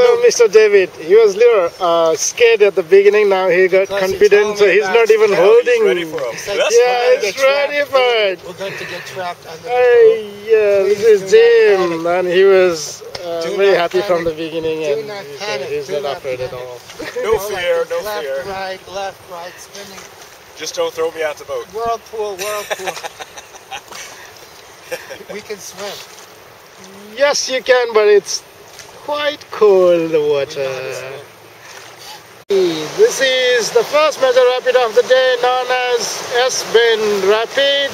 Hello, Mr. David. He was a little scared at the beginning. Now he got confident, so he's not even holding. Ready for him. Yeah, he's ready for it. We're going to get trapped under Yeah, this is Jim, and he was very happy from the beginning, and he's not afraid at all. No fear, no left, fear. Left, right, spinning. Just don't throw me out the boat. Whirlpool. We can swim. Yes, you can, but it's quite cold, the water. This is the first major rapid of the day, known as S-Bend Rapid.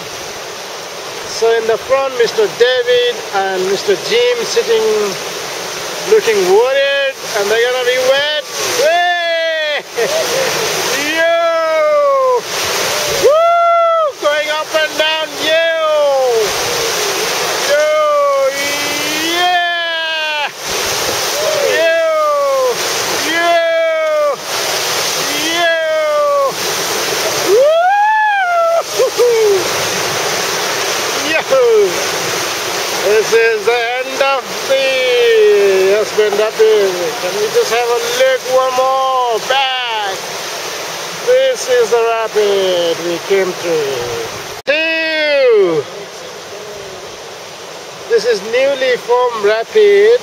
So in the front, Mr. David and Mr. Jim sitting, looking worried, and they're gonna be wet. Hey! Yo! Woo! Going up and down, yo! This is the end of the S-Bend Rapid. Can we just have a look one more back? This is the rapid we came through. This is newly formed rapid,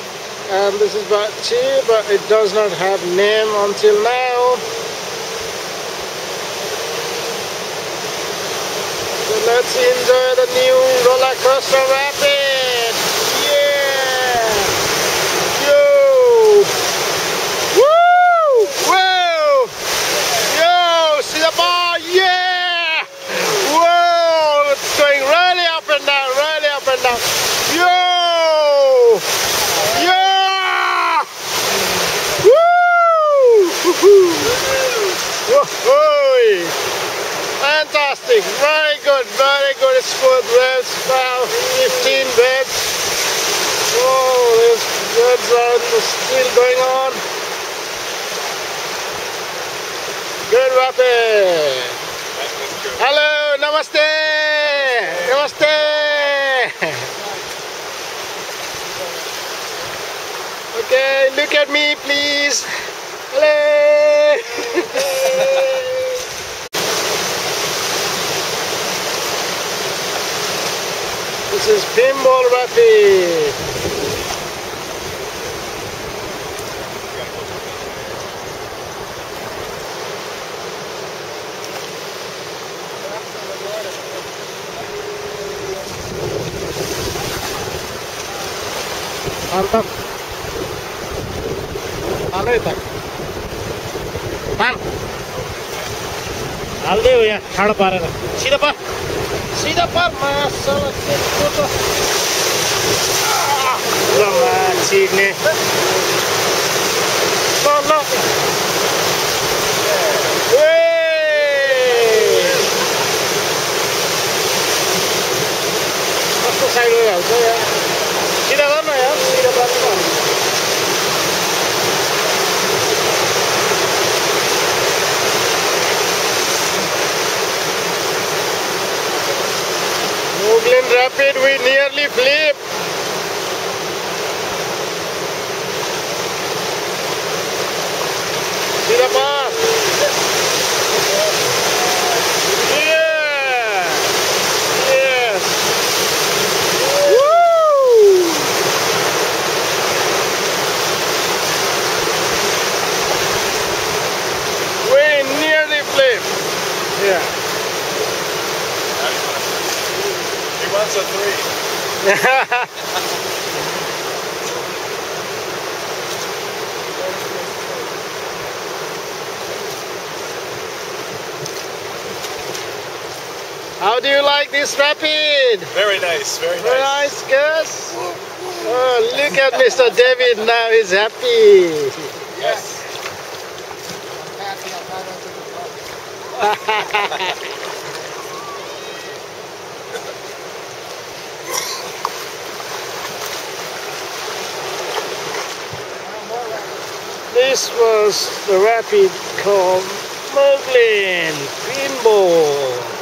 and this is part 2, but it does not have name until now. So let's enjoy the new roller coaster rapid. Yeah! Yo! Woo! Whoa! Yo! See the bar? Yeah! Whoa! It's going really up and down, really up and down. Yo! Yeah! Woo! Whoa! Fantastic, very good, smooth waves, about 15 waves. Oh, there's waves are still going on. Good rapid. Hello, namaste. Namaste. Okay, look at me, please. Hello. This is Pinball Rapid. Mantap. Ano ito? Pan. Alde ya, hard par. Sida par. Sida par, masalah foto. Lama sini. Lama. Masuk saya ya, saya. Sida mana ya? Sida berapa? Mughal Rapid, we nearly flipped. See the path? Yeah! Yes! Woo! We nearly flipped. Yeah. Wants a 3. How do you like this rapid? Very nice, very nice. Very nice, Gus. Oh, look at Mr. David now, he's happy. Yes. This was the rapid called Mughal Pinball.